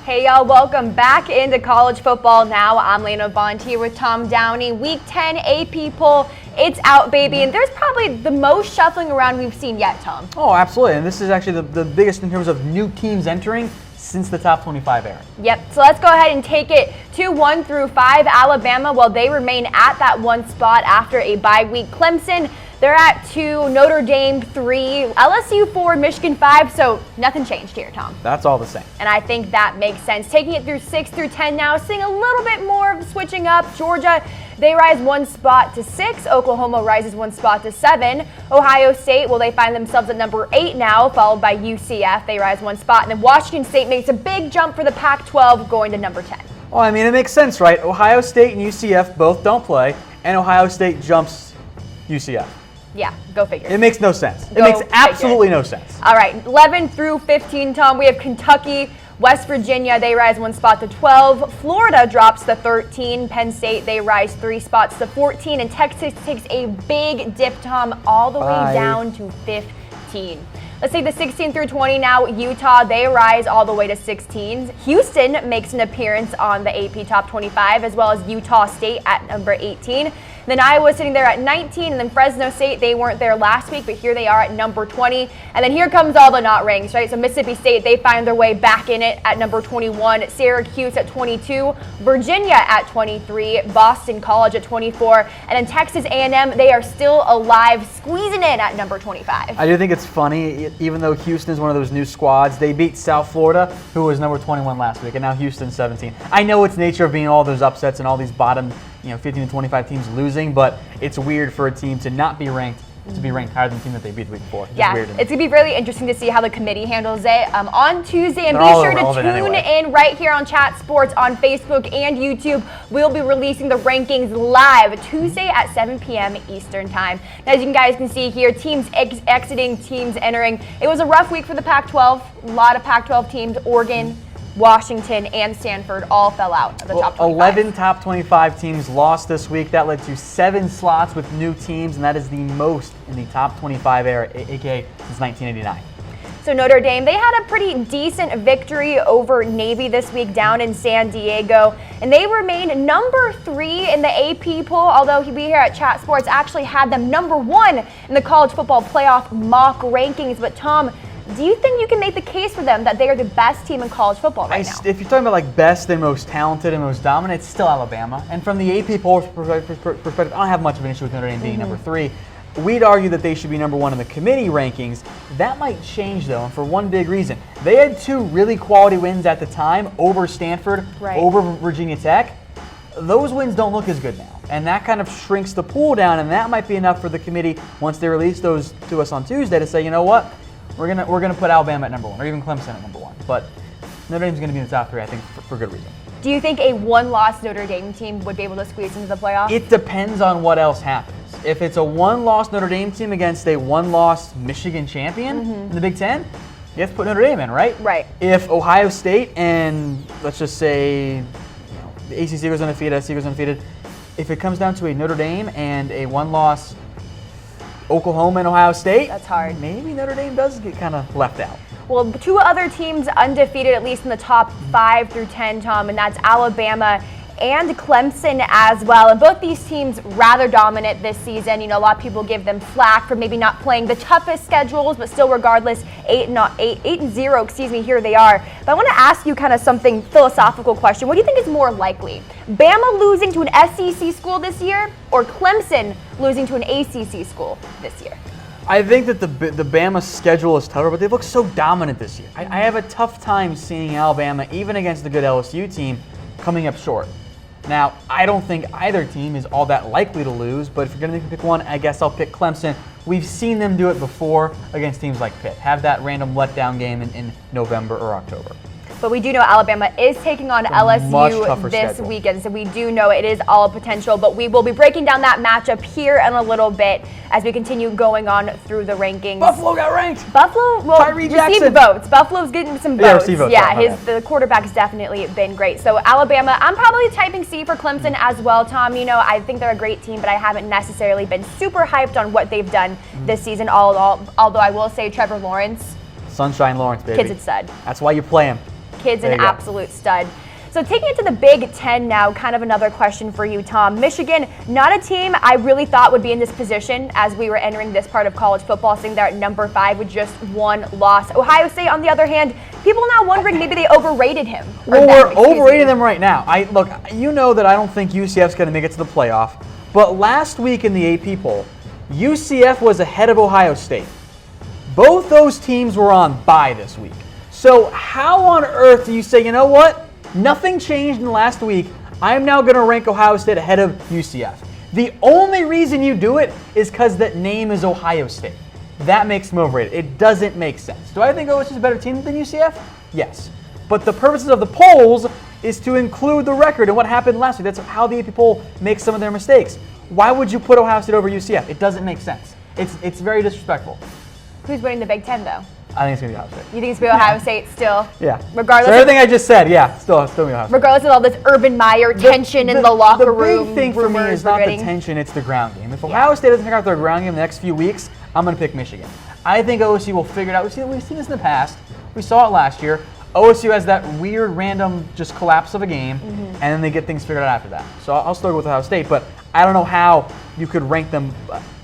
Hey y'all, welcome back into college football now. I'm Lena here with Tom Downey. Week 10 AP poll, it's out, baby. And there's probably the most shuffling around we've seen yet, Tom. Oh, absolutely. And this is actually the biggest in terms of new teams entering since the top 25 era. Yep, so let's go ahead and take it to 1 through 5. Alabama, well, they remain at that one spot after a bye week. Clemson, they're at 2, Notre Dame 3, LSU 4, Michigan 5, so nothing changed here, Tom. That's all the same. And I think that makes sense. Taking it through 6 through 10 now, seeing a little bit more of switching up. Georgia, they rise 1 spot to 6. Oklahoma rises 1 spot to 7. Ohio State, well, they find themselves at number 8 now, followed by UCF. They rise 1 spot. And then Washington State makes a big jump for the Pac-12, going to number 10. Well, I mean, it makes sense, right? Ohio State and UCF both don't play, and Ohio State jumps UCF. Yeah, go figure. It makes no sense. It makes absolutely no sense. All right, 11 through 15, Tom, we have Kentucky, West Virginia, they rise 1 spot to 12. Florida drops to 13. Penn State, they rise 3 spots to 14. And Texas takes a big dip, Tom, all the way down to 15. Let's take the 16 through 20 now. Utah, they rise all the way to 16. Houston makes an appearance on the AP Top 25, as well as Utah State at number 18. Then Iowa sitting there at 19, and then Fresno State, they weren't there last week, but here they are at number 20. And then here comes all the not ranks, right? So Mississippi State, they find their way back in it at number 21. Syracuse at 22. Virginia at 23. Boston College at 24. And then Texas A&M, they are still alive, squeezing in at number 25. I do think it's funny, even though Houston is one of those new squads, they beat South Florida, who was number 21 last week, and now Houston's 17. I know it's nature of being all those upsets and all these bottom 15 to 25 teams losing, but it's weird for a team to not be ranked, to be ranked higher than the team that they beat the week before. Yeah, it's going to be really interesting to see how the committee handles it on Tuesday. And be sure to tune in right here on Chat Sports on Facebook and YouTube. We'll be releasing the rankings live Tuesday at 7 p.m. Eastern Time. Now, as you guys can see here, teams exiting, teams entering. It was a rough week for the Pac-12. A lot of Pac-12 teams, Oregon, Washington, and Stanford all fell out of the top 25. 11 top 25 teams lost this week. That led to 7 slots with new teams, and that is the most in the top 25 era, aka since 1989. So Notre Dame, they had a pretty decent victory over Navy this week down in San Diego, and they remain number 3 in the AP poll, although we here at Chat Sports actually had them number 1 in the college football playoff mock rankings. But Tom, do you think you can make the case for them that they are the best team in college football right now? If you're talking about like best and most talented and most dominant, it's still Alabama. And from the AP poll perspective, I don't have much of an issue with Notre Dame being number 3. We'd argue that they should be number 1 in the committee rankings. That might change, though, and for one big reason. They had 2 really quality wins at the time over Stanford, over Virginia Tech. Those wins don't look as good now, and that kind of shrinks the pool down, and that might be enough for the committee, once they release those to us on Tuesday, to say, you know what? We're gonna put Alabama at number 1, or even Clemson at number 1. But Notre Dame's gonna be in the top 3, I think, for good reason. Do you think a 1-loss Notre Dame team would be able to squeeze into the playoffs? It depends on what else happens. If it's a 1-loss Notre Dame team against a 1-loss Michigan champion in the Big Ten, you have to put Notre Dame in, right? Right. If Ohio State and, let's just say, the ACC goes undefeated, SEC goes undefeated, if it comes down to a Notre Dame and a 1-loss Oklahoma and Ohio State, that's hard. Maybe Notre Dame does get kind of left out. Well, 2 other teams undefeated, at least in the top 5 through 10, Tom, and that's Alabama and Clemson as well. And both these teams rather dominant this season. You know, a lot of people give them flack for maybe not playing the toughest schedules, but still, regardless, 8-0. Here they are. But I want to ask you kind of something philosophical question. What do you think is more likely? Bama losing to an SEC school this year, or Clemson losing to an ACC school this year? I think that the Bama schedule is tougher, but they've looked so dominant this year. I have a tough time seeing Alabama, even against the good LSU team, coming up short. Now, I don't think either team is all that likely to lose, but if you're going to make me pick one, I guess I'll pick Clemson. We've seen them do it before against teams like Pitt. Have that random letdown game in November or October. But we do know Alabama is taking on LSU this weekend, so we do know it is all potential. But we will be breaking down that matchup here in a little bit as we continue going on through the rankings. Buffalo got ranked. Buffalo received votes. Buffalo's getting some votes. Yeah, the quarterback's definitely been great. So Alabama, I'm probably typing C for Clemson as well, Tom. You know, I think they're a great team, but I haven't necessarily been super hyped on what they've done this season. Although I will say Trevor Lawrence, Sunshine Lawrence, baby. Kid's a stud. That's why you play him. kid's an absolute stud. So taking it to the Big Ten now, kind of another question for you, Tom. Michigan, not a team I really thought would be in this position as we were entering this part of college football, sitting there at number 5 with just 1 loss. Ohio State, on the other hand, people now wondering maybe they overrated him. Well, we're overrating them right now. Look, you know that I don't think UCF's going to make it to the playoff, but last week in the AP poll, UCF was ahead of Ohio State. Both those teams were on bye this week. So how on earth do you say, you know what? Nothing changed in the last week. I am now going to rank Ohio State ahead of UCF. The only reason you do it is because that name is Ohio State. That makes them overrated. It doesn't make sense. Do I think OSU is a better team than UCF? Yes. But the purposes of the polls is to include the record and what happened last week. That's how the AP poll makes some of their mistakes. Why would you put Ohio State over UCF? It doesn't make sense. It's very disrespectful. Who's winning the Big Ten, though? I think it's going to be Ohio State. You think it's going to be Ohio State still? Yeah. Regardless so everything I just said, yeah, still be Ohio State. Regardless of all this Urban Meyer tension in the locker room. The big thing for me is not the tension, it's the ground game. If Ohio State doesn't figure out their ground game in the next few weeks, I'm going to pick Michigan. I think OSU will figure it out. We've seen this in the past. We saw it last year. OSU has that weird, random, just collapse of a game, and then they get things figured out after that. So I'll still go with Ohio State, but I don't know how you could rank them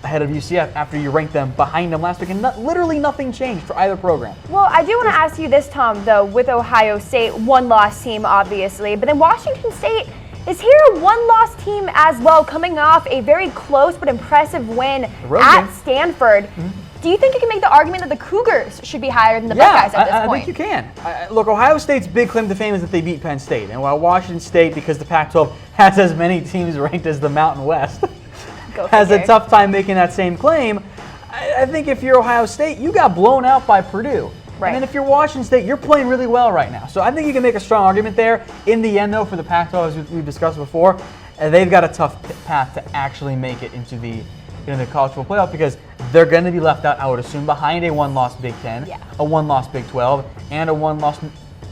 ahead of UCF after you ranked them behind them last week, and literally nothing changed for either program. Well, I do want to ask you this, Tom, though, with Ohio State, 1-loss team, obviously, but then Washington State is here a 1-loss team as well, coming off a very close but impressive win at Stanford. Do you think you can make the argument that the Cougars should be higher than the Buckeyes at this point? I think you can. Look, Ohio State's big claim to fame is that they beat Penn State. And while Washington State, because the Pac-12 has as many teams ranked as the Mountain West, has a tough time making that same claim, I think if you're Ohio State, you got blown out by Purdue. Right. And then if you're Washington State, you're playing really well right now. So I think you can make a strong argument there. In the end, though, for the Pac-12, as we've discussed before, they've got a tough path to actually make it into the college football playoff because they're going to be left out, I would assume, behind a 1-loss Big Ten, a 1-loss Big 12, and a 1-loss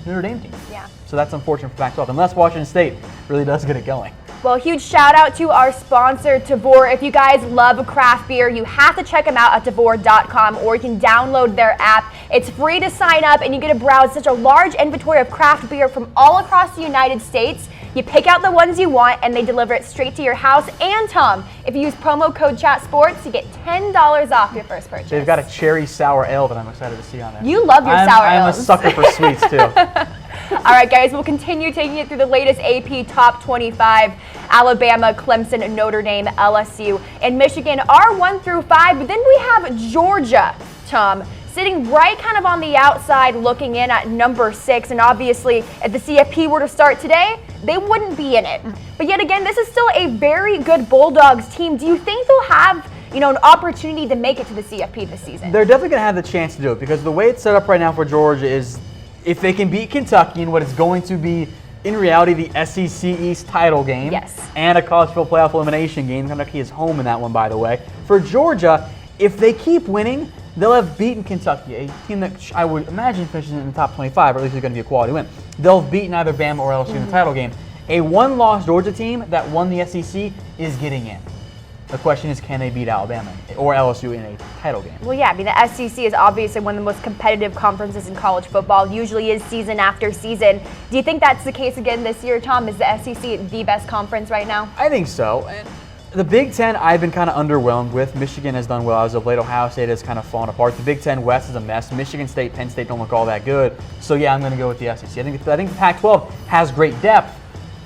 Notre Dame team. Yeah. So that's unfortunate for Pac-12, unless Washington State really does get it going. Well, huge shout out to our sponsor, Tavour. If you guys love craft beer, you have to check them out at Tavour.com, or you can download their app. It's free to sign up, and you get to browse such a large inventory of craft beer from all across the United States. You pick out the ones you want, and they deliver it straight to your house. And Tom, if you use promo code ChatSports, you get $10 off your first purchase. They've got a cherry sour ale that I'm excited to see on there. You love your sour ales. I'm a sucker for sweets, too. All right, guys, we'll continue taking it through the latest AP Top 25. Alabama, Clemson, Notre Dame, LSU, and Michigan are 1 through 5. But then we have Georgia, Tom, sitting right kind of on the outside looking in at number 6. And obviously, if the CFP were to start today, they wouldn't be in it. But yet again, this is still a very good Bulldogs team. Do you think they'll have an opportunity to make it to the CFP this season? They're definitely going to have the chance to do it because the way it's set up right now for Georgia is if they can beat Kentucky in what is going to be, in reality, the SEC East title game and a college football playoff elimination game. Kentucky is home in that one, by the way. For Georgia, if they keep winning, they'll have beaten Kentucky, a team that I would imagine finishes in the top 25, or at least it's going to be a quality win. They'll have beaten either Bama or LSU in the title game. A 1-loss Georgia team that won the SEC is getting in. The question is, can they beat Alabama or LSU in a title game? Well, yeah, I mean, the SEC is obviously one of the most competitive conferences in college football, usually is season after season. Do you think that's the case again this year, Tom? Is the SEC the best conference right now? I think so. And the Big Ten, I've been kind of underwhelmed with. Michigan has done well as of late. Ohio State has kind of fallen apart. The Big Ten West is a mess. Michigan State, Penn State don't look all that good. So, yeah, I'm going to go with the SEC. I think the Pac-12 has great depth,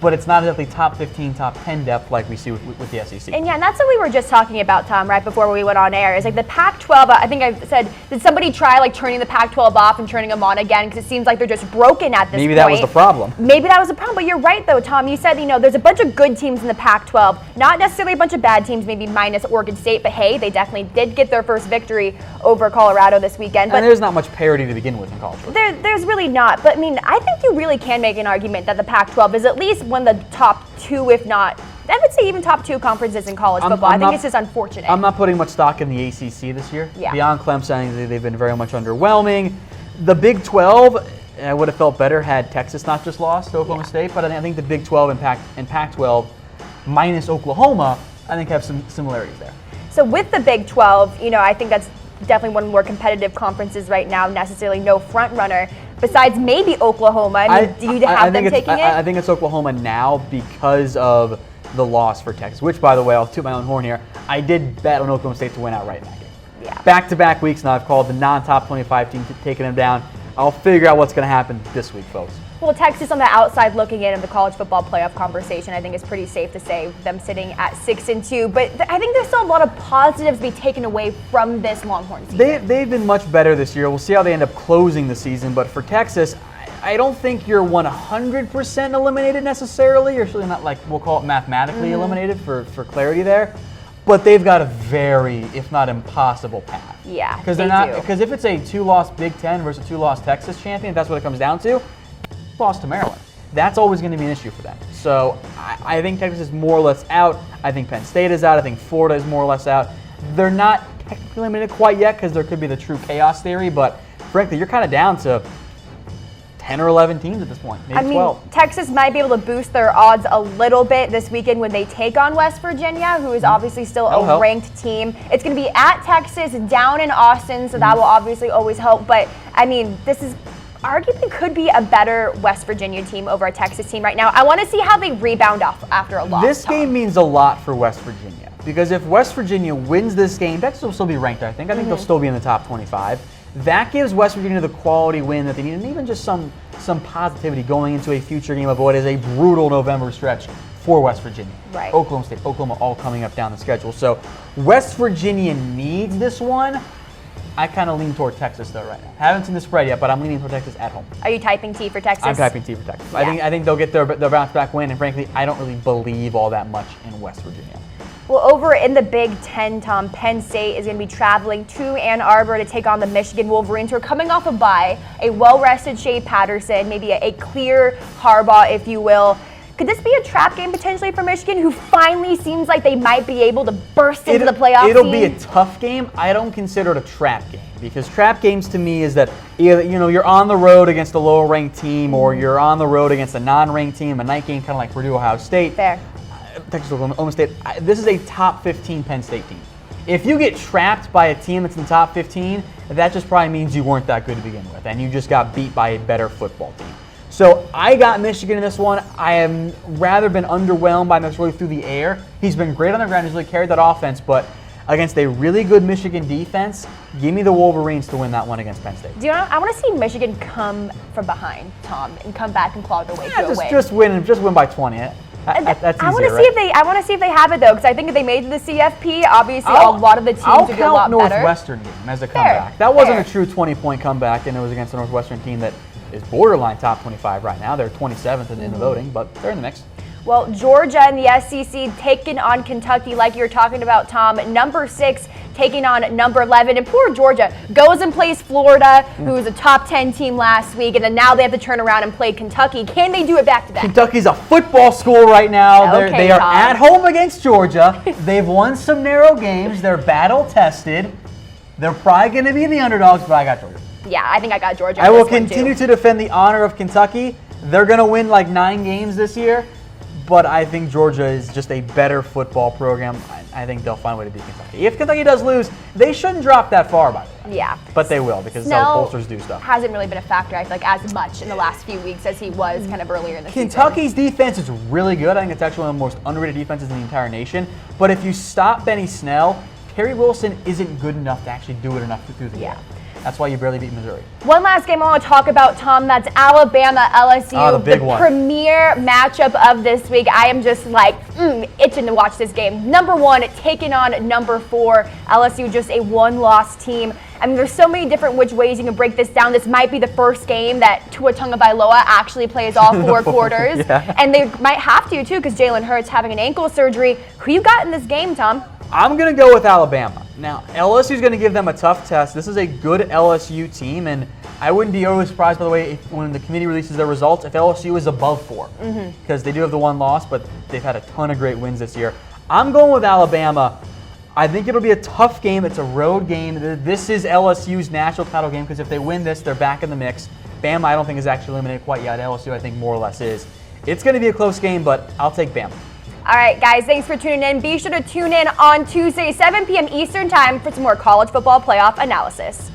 but it's not exactly top 15, top 10 depth like we see with the SEC. And yeah, and that's what we were just talking about, Tom, right before we went on air. Is like the Pac-12, I think I said, did somebody try like turning the Pac-12 off and turning them on again? Because it seems like they're just broken at this point. Maybe that was the problem. Maybe that was the problem, but you're right though, Tom. You said, there's a bunch of good teams in the Pac-12, not necessarily a bunch of bad teams, maybe minus Oregon State, but hey, they definitely did get their first victory over Colorado this weekend. But and there's not much parity to begin with in college football. There's really not, but I mean, I think you really can make an argument that the Pac-12 is at least one of the top 2, if not, I would say even top 2 conferences in college football. I think it's just unfortunate. I'm not putting much stock in the ACC this year. Yeah. Beyond Clemson, I think they've been very much underwhelming. The Big 12, I would have felt better had Texas not just lost to Oklahoma State, but I think the Big 12 and Pac-12 minus Oklahoma, I think have some similarities there. So with the Big 12, I think that's definitely one of the more competitive conferences right now, necessarily no front runner. besides maybe Oklahoma? I mean, do you have them taking it? I think it's Oklahoma now because of the loss for Texas, which, by the way, I'll toot my own horn here. I did bet on Oklahoma State to win outright in that game. Yeah. Back-to-back weeks now, I've called the non-top 25 team taking them down. I'll figure out what's going to happen this week, folks. Well, Texas on the outside looking in of the college football playoff conversation, I think it's pretty safe to say them sitting at 6-2. But I think there's still a lot of positives to be taken away from this Longhorn season. They've been much better this year. We'll see how they end up closing the season. But for Texas, I don't think you're 100% eliminated necessarily. You're certainly not, like, we'll call it mathematically eliminated for clarity there. But they've got a very, if not impossible, path. Yeah, because if it's a 2-loss Big Ten versus a 2-loss Texas champion, if that's what it comes down to, lost to Maryland. That's always going to be an issue for them. So I think Texas is more or less out. I think Penn State is out. I think Florida is more or less out. They're not technically eliminated quite yet because there could be the true chaos theory, but frankly, you're kind of down to 10 or 11 teams at this point, maybe 12. Texas might be able to boost their odds a little bit this weekend when they take on West Virginia, who is obviously still a ranked team. It's going to be at Texas, down in Austin, so that will obviously always help. But, I mean, this is arguably could be a better West Virginia team over a Texas team right now. I want to see how they rebound off after a loss. This game means a lot for West Virginia because if West Virginia wins this game, Texas will still be ranked, I think. I think they'll still be in the top 25. That gives West Virginia the quality win that they need and even just some positivity going into a future game of what is a brutal November stretch for West Virginia. Right. Oklahoma State, Oklahoma all coming up down the schedule. So West Virginia needs this one. I kind of lean toward Texas, though, right now. Haven't seen the spread yet, but I'm leaning toward Texas at home. Are you typing T for Texas? I'm typing T for Texas. Yeah. I think they'll get their bounce-back win, and frankly, I don't really believe all that much in West Virginia. Well, over in the Big Ten, Tom, Penn State is going to be traveling to Ann Arbor to take on the Michigan Wolverines, who are coming off a bye. A well-rested Shea Patterson, maybe a clear Harbaugh, if you will. Could this be a trap game potentially for Michigan, who finally seems like they might be able to burst into the playoff scene? It'll be a tough game. I don't consider it a trap game because trap games to me is that you're on the road against a lower-ranked team or you're on the road against a non-ranked team, a night game kind of like Purdue, Ohio State. Fair. Texas, Oklahoma State. This is a top 15 Penn State team. If you get trapped by a team that's in the top 15, that just probably means you weren't that good to begin with and you just got beat by a better football team. So I got Michigan in this one. I have rather been underwhelmed by McSorley through the air. He's been great on the ground. He's really carried that offense, but against a really good Michigan defense, give me the Wolverines to win that one against Penn State. I want to see Michigan come from behind, Tom, and come back and claw their way to a win. Just win by 20. That's easier, I want to see if they have it though, because I think if they made it to the CFP, obviously a lot of the teams would be a lot better. I'll count Northwestern game as a comeback. That wasn't a true 20-point comeback, and it was against a Northwestern team that is borderline top 25 right now. They're 27th in the voting, but they're in the mix. Well, Georgia and the SEC taking on Kentucky, like you were talking about, Tom. Number 6 taking on number 11. And poor Georgia goes and plays Florida, who was a top 10 team last week, and then now they have to turn around and play Kentucky. Can they do it back-to-back? Kentucky's a football school right now. Okay, they are at home against Georgia. They've won some narrow games. They're battle-tested. They're probably going to be the underdogs, but I got Georgia. Yeah, I think I got Georgia. I will continue to defend the honor of Kentucky. They're going to win like 9 games this year, but I think Georgia is just a better football program. I think they'll find a way to beat Kentucky. If Kentucky does lose, they shouldn't drop that far, by the way. Yeah. But they will, because that's how pollsters do stuff. Hasn't really been a factor, I feel like, as much in the last few weeks as he was kind of earlier in the season. Kentucky's defense is really good. I think it's actually one of the most underrated defenses in the entire nation. But if you stop Benny Snell, Terry Wilson isn't good enough to actually do it enough through the air. That's why you barely beat Missouri. One last game I want to talk about, Tom. That's Alabama-LSU, the premier matchup of this week. I am just like itching to watch this game. Number 1 taking on number 4. LSU just a one-loss team. I mean, there's so many different which ways you can break this down. This might be the first game that Tua Tagovailoa actually plays all 4 quarters. Yeah. And they might have to, too, because Jalen Hurts having an ankle surgery. Who you got in this game, Tom? I'm going to go with Alabama. Now, LSU is going to give them a tough test. This is a good LSU team, and I wouldn't be overly surprised, by the way, when the committee releases their results, if LSU is above 4. Because they do have the one loss, but they've had a ton of great wins this year. I'm going with Alabama. I think it'll be a tough game. It's a road game. This is LSU's national title game, because if they win this, they're back in the mix. Bama, I don't think, is actually eliminated quite yet. LSU, I think, more or less is. It's going to be a close game, but I'll take Bama. All right, guys, thanks for tuning in. Be sure to tune in on Tuesday, 7 p.m. Eastern Time for some more college football playoff analysis.